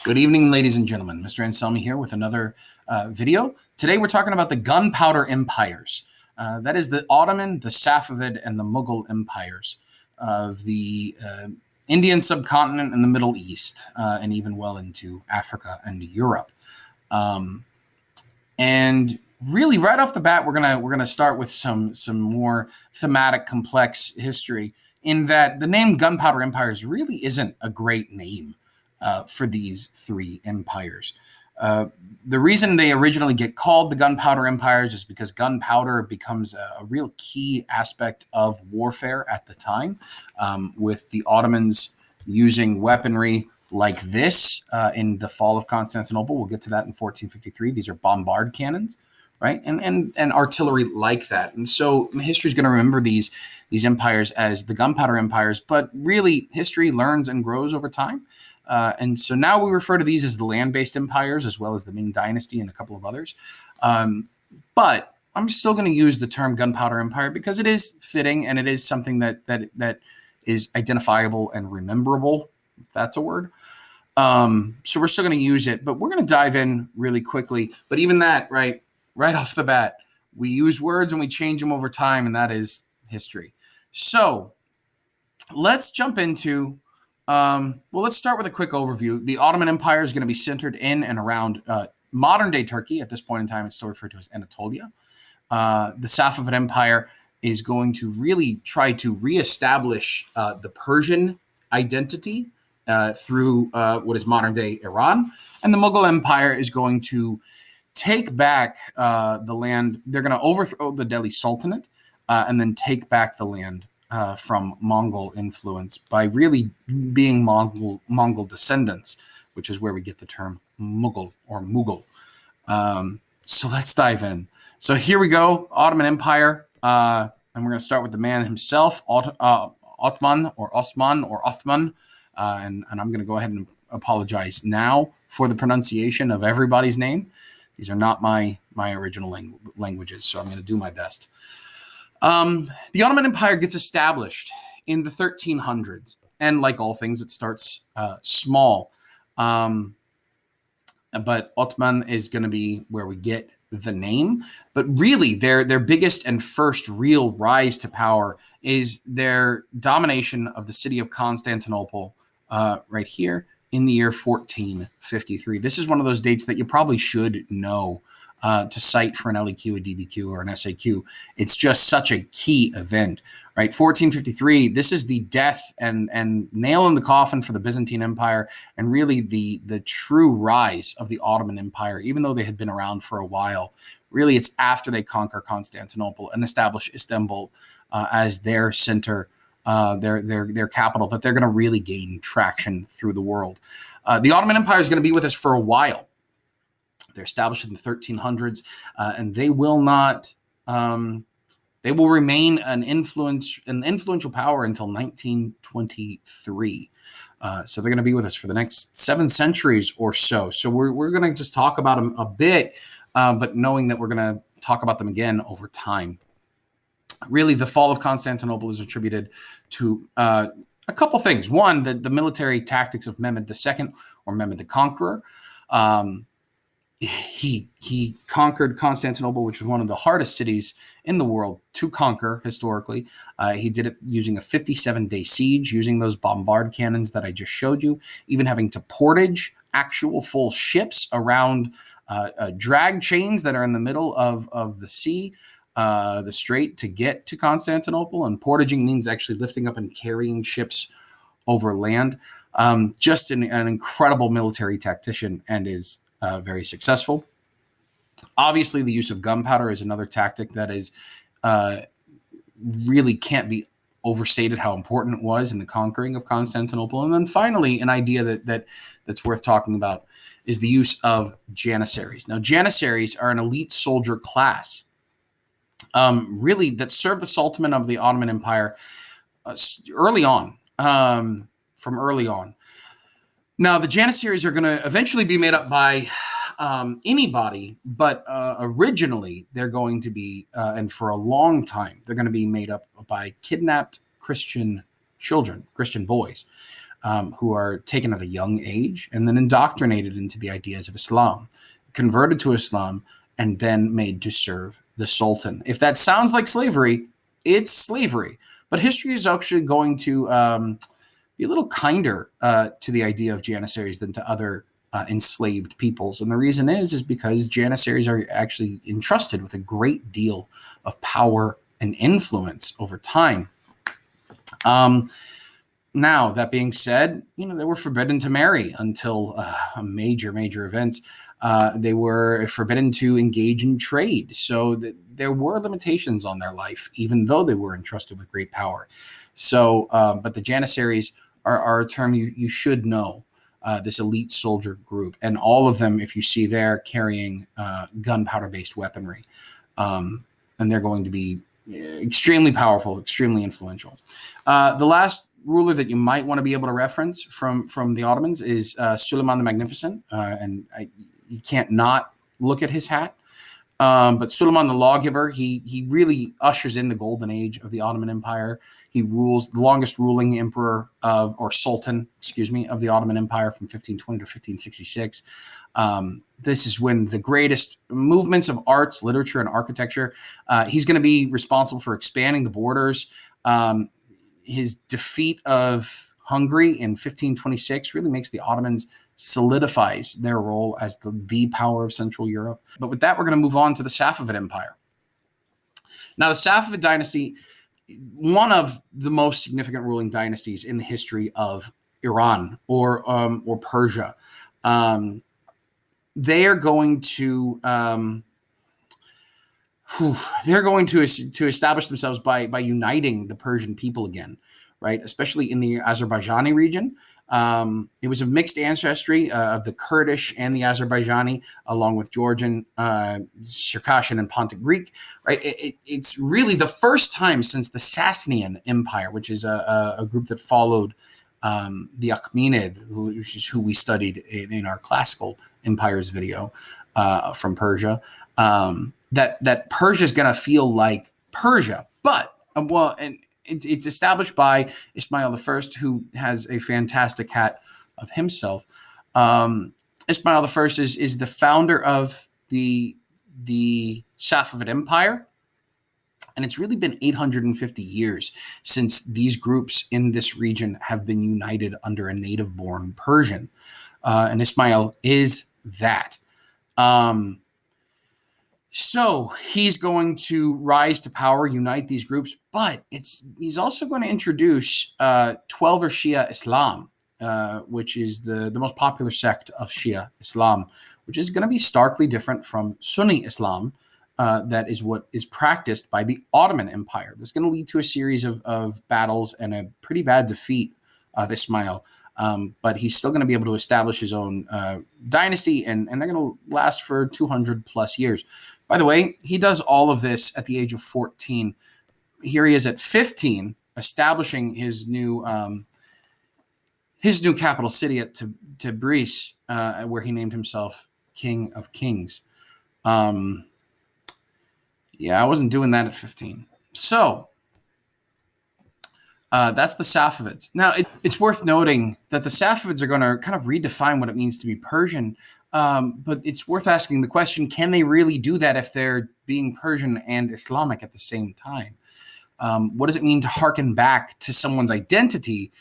Good evening, ladies and gentlemen. Mr. Anselmi here with another video. Today we're talking about the Gunpowder Empires. That is the Ottoman, the Safavid, and the Mughal empires of the Indian subcontinent and the Middle East, and even well into Africa and Europe. And really, right off the bat, we're gonna start with some more thematic, complex history. In that the name Gunpowder Empires really isn't a great name for these three empires. The reason they originally get called the Gunpowder Empires is because gunpowder becomes a real key aspect of warfare at the time, with the Ottomans using weaponry like this in the fall of Constantinople. We'll get to that in 1453. These are bombard cannons, right? And artillery like that. And so history is going to remember these empires as the Gunpowder Empires, but really history learns and grows over time. And so now we refer to these as the land-based empires, as well as the Ming Dynasty and a couple of others. But I'm still going to use the term Gunpowder Empire because it is fitting and it is something that is identifiable and rememberable, if that's a word. So we're still going to use it, but we're going to dive in really quickly. But even that, right off the bat, we use words and we change them over time, and that is history. So let's jump into let's start with a quick overview. The Ottoman Empire is going to be centered in and around modern-day Turkey. At this point in time, it's still referred to as Anatolia. The Safavid Empire is going to really try to reestablish the Persian identity through what is modern-day Iran. And the Mughal Empire is going to take back the land. They're going to overthrow the Delhi Sultanate and then take back the land from Mongol influence by really being Mongol descendants, which is where we get the term Mughal or Mughal. So let's dive in. So here we go, Ottoman Empire, and we're going to start with the man himself, Otman or Osman or Othman, and I'm going to go ahead and apologize now for the pronunciation of everybody's name. These are not my original languages, so I'm going to do my best. The Ottoman Empire gets established in the 1300s, and like all things, it starts small. But Ottoman is going to be where we get the name. But really, their biggest and first real rise to power is their domination of the city of Constantinople, right here in the year 1453. This is one of those dates that you probably should know to cite for an LEQ, a DBQ, or an SAQ. It's just such a key event, right? 1453, this is the death and nail in the coffin for the Byzantine Empire, and really the true rise of the Ottoman Empire. Even though they had been around for a while, really it's after they conquer Constantinople and establish Istanbul as their center, their capital, that they're going to really gain traction through the world. The Ottoman Empire is going to be with us for a while. They're established in the 1300s, and they will not. They will remain an influential power until 1923. So they're going to be with us for the next 7 centuries or so. So we're going to just talk about them a bit, but knowing that we're going to talk about them again over time. Really, the fall of Constantinople is attributed to a couple things. One, the military tactics of Mehmed II, or Mehmed the Conqueror. He conquered Constantinople, which was one of the hardest cities in the world to conquer historically. He did it using a 57-day siege, using those bombard cannons that I just showed you, even having to portage actual full ships around drag chains that are in the middle of the sea, the strait, to get to Constantinople. And portaging means actually lifting up and carrying ships over land. Just an incredible military tactician, and is very successful. Obviously, the use of gunpowder is another tactic that is really can't be overstated how important it was in the conquering of Constantinople. And then finally, an idea that's worth talking about is the use of janissaries. Now, janissaries are an elite soldier class, really, that served the Sultan of the Ottoman Empire early on, from early on. Now, the janissaries are going to eventually be made up by anybody, but originally they're going to be, and for a long time, they're going to be made up by kidnapped Christian children, Christian boys. who are taken at a young age and then indoctrinated into the ideas of Islam, converted to Islam, and then made to serve the Sultan. If that sounds like slavery, it's slavery. But history is actually going to be a little kinder to the idea of Janissaries than to other enslaved peoples. And the reason is because Janissaries are actually entrusted with a great deal of power and influence over time. Now, that being said, they were forbidden to marry until major events. They were forbidden to engage in trade. So there were limitations on their life, even though they were entrusted with great power. So, but the Janissaries are a term you should know, this elite soldier group. And all of them, if you see there, carrying gunpowder-based weaponry. And they're going to be extremely powerful, extremely influential. The last ruler that you might want to be able to reference from the Ottomans is Suleiman the Magnificent, and you can't not look at his hat. But Suleiman the Lawgiver, he really ushers in the golden age of the Ottoman Empire. He rules the longest ruling emperor or sultan, of the Ottoman Empire from 1520 to 1566. This is when the greatest movements of arts, literature, and architecture. He's going to be responsible for expanding the borders. His defeat of Hungary in 1526 really makes the Ottomans solidifies their role as the power of Central Europe. But with that, we're going to move on to the Safavid Empire. Now, the Safavid dynasty, one of the most significant ruling dynasties in the history of Iran or Persia. They are going to establish themselves by uniting the Persian people again, right? Especially in the Azerbaijani region. It was of mixed ancestry of the Kurdish and the Azerbaijani, along with Georgian, Circassian, and Pontic Greek, right? It's really the first time since the Sasanian Empire, which is a group that followed the Achaemenid, which is who we studied in our classical empires video from Persia, that Persia is going to feel like Persia. But, and it's established by Ismail I, who has a fantastic hat of himself. Ismail I is the founder of the Safavid Empire. And it's really been 850 years since these groups in this region have been united under a native-born Persian. And Ismail is that. So he's going to rise to power, unite these groups, but he's also going to introduce 12er Shia Islam, which is the most popular sect of Shia Islam, which is going to be starkly different from Sunni Islam. That is what is practiced by the Ottoman Empire. That's going to lead to a series of battles and a pretty bad defeat of Ismail. But he's still going to be able to establish his own dynasty, and they're going to last for 200 plus years. By the way, he does all of this at the age of 14. Here he is at 15, establishing his new capital city at Tabriz, where he named himself King of Kings. Yeah, I wasn't doing that at 15. So that's the Safavids. Now, it's worth noting that the Safavids are going to kind of redefine what it means to be Persian. But it's worth asking the question, can they really do that if they're being Persian and Islamic at the same time? What does it mean to hearken back to someone's identity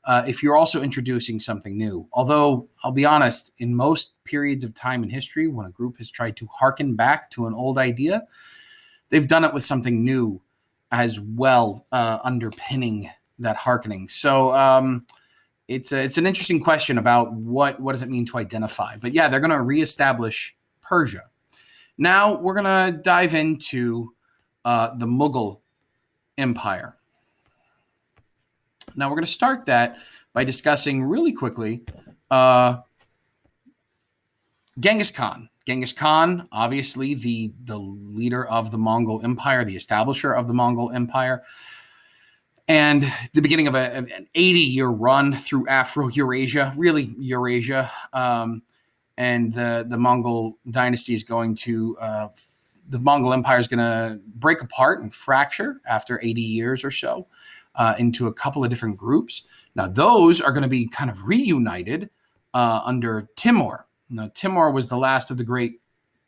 if you're also introducing something new? Although, I'll be honest, in most periods of time in history, when a group has tried to hearken back to an old idea, they've done it with something new as well, underpinning that hearkening. So it's an interesting question about what does it mean to identify. But yeah, they're going to reestablish Persia. Now we're going to dive into the Mughal Empire. Now we're going to start that by discussing really quickly Genghis Khan. Genghis Khan, obviously the leader of the Mongol Empire, the establisher of the Mongol Empire, and the beginning of an 80-year run through Afro-Eurasia, really Eurasia. And the Mongol dynasty is going to, the Mongol Empire is going to break apart and fracture after 80 years or so. into a couple of different groups. Now, those are going to be kind of reunited under Timur. Now, Timur was the last of the great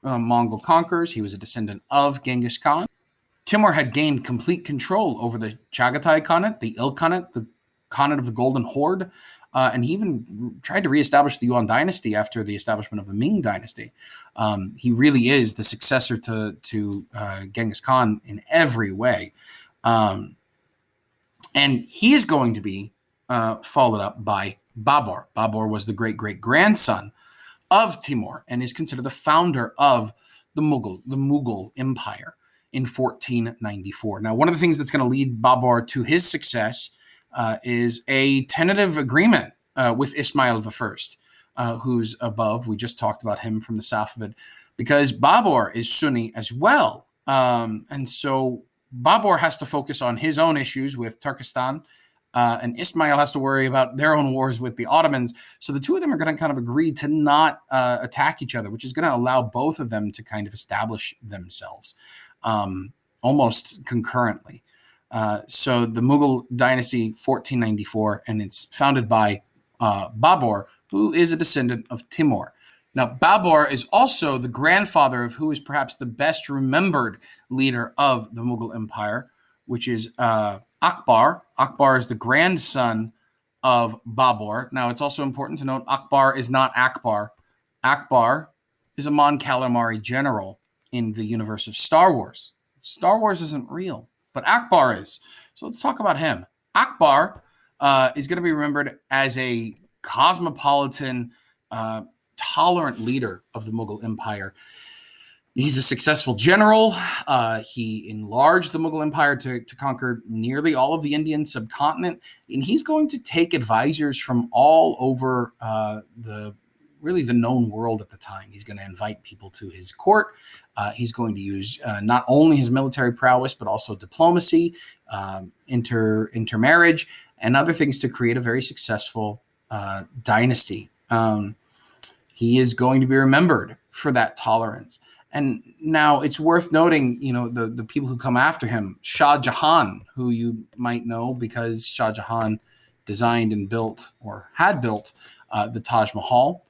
Mongol conquerors. He was a descendant of Genghis Khan. Timur had gained complete control over the Chagatai Khanate, the Ilkhanate, the Khanate of the Golden Horde, and he even tried to reestablish the Yuan dynasty after the establishment of the Ming dynasty. He really is the successor to Genghis Khan in every way. And he is going to be followed up by Babur. Babur was the great-great-grandson of Timur and is considered the founder of the Mughal Empire in 1494. Now, one of the things that's going to lead Babur to his success is a tentative agreement with Ismail I, who's above. We just talked about him from the Safavid, because Babur is Sunni as well. And so Babur has to focus on his own issues with Turkestan, and Ismail has to worry about their own wars with the Ottomans. So the two of them are going to kind of agree to not attack each other, which is going to allow both of them to kind of establish themselves almost concurrently. So the Mughal dynasty, 1494, and it's founded by Babur, who is a descendant of Timur. Now, Babur is also the grandfather of who is perhaps the best remembered leader of the Mughal Empire, which is Akbar. Akbar is the grandson of Babur. Now, it's also important to note Akbar is not Akbar. Akbar is a Mon Calamari general in the universe of Star Wars. Star Wars isn't real, but Akbar is. So let's talk about him. Akbar is going to be remembered as a cosmopolitan, tolerant leader of the Mughal Empire. He's a successful general. He enlarged the Mughal Empire to conquer nearly all of the Indian subcontinent, and he's going to take advisors from all over the known world at the time. He's going to invite people to his court. He's going to use not only his military prowess, but also diplomacy, intermarriage, and other things to create a very successful dynasty. He is going to be remembered for that tolerance. And now it's worth noting, the people who come after him, Shah Jahan, who you might know because Shah Jahan designed and built, or had built, the Taj Mahal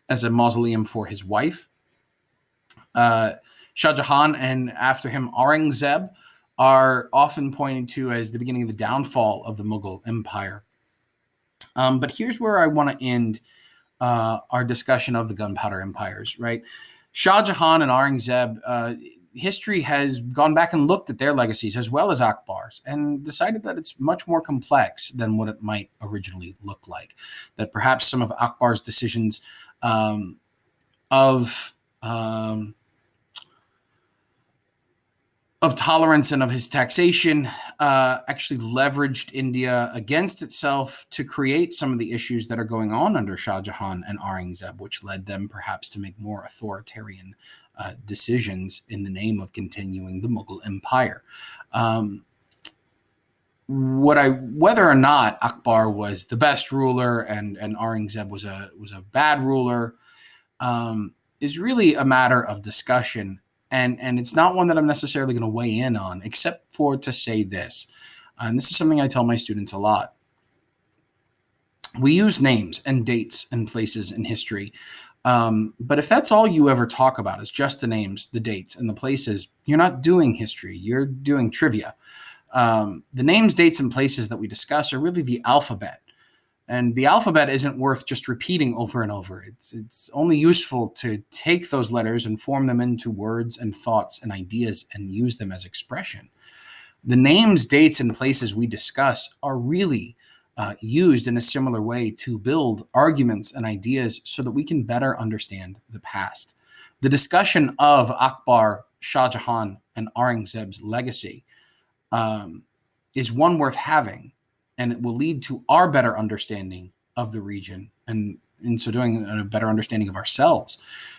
as a mausoleum for his wife. Shah Jahan, and after him Aurangzeb, are often pointed to as the beginning of the downfall of the Mughal Empire. But here's where I want to end our discussion of the Gunpowder Empires, right? Shah Jahan and Aurangzeb, history has gone back and looked at their legacies as well as Akbar's and decided that it's much more complex than what it might originally look like. That perhaps some of Akbar's decisions of tolerance and of his taxation actually leveraged India against itself to create some of the issues that are going on under Shah Jahan and Aurangzeb, which led them perhaps to make more authoritarian decisions in the name of continuing the Mughal Empire. Whether or not Akbar was the best ruler and Aurangzeb was a bad ruler is really a matter of discussion. And it's not one that I'm necessarily going to weigh in on, except for to say this. And this is something I tell my students a lot. We use names and dates and places in history. But if that's all you ever talk about is just the names, the dates, and the places, you're not doing history. You're doing trivia. The names, dates, and places that we discuss are really the alphabet. And the alphabet isn't worth just repeating over and over. It's only useful to take those letters and form them into words and thoughts and ideas and use them as expression. The names, dates, and places we discuss are really used in a similar way to build arguments and ideas so that we can better understand the past. The discussion of Akbar, Shah Jahan, and Aurangzeb's legacy is one worth having, and it will lead to our better understanding of the region, and in so doing, a better understanding of ourselves.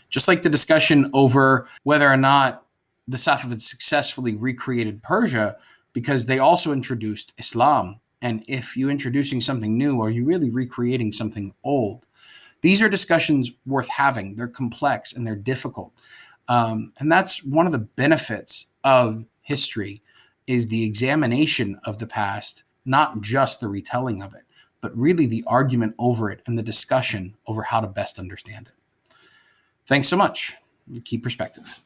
Just like the discussion over whether or not the Safavids successfully recreated Persia, because they also introduced Islam. And if you're introducing something new, are you really recreating something old? These are discussions worth having. They're complex and they're difficult. And that's one of the benefits of history, is the examination of the past, not just the retelling of it, but really the argument over it and the discussion over how to best understand it. Thanks so much. Keep perspective.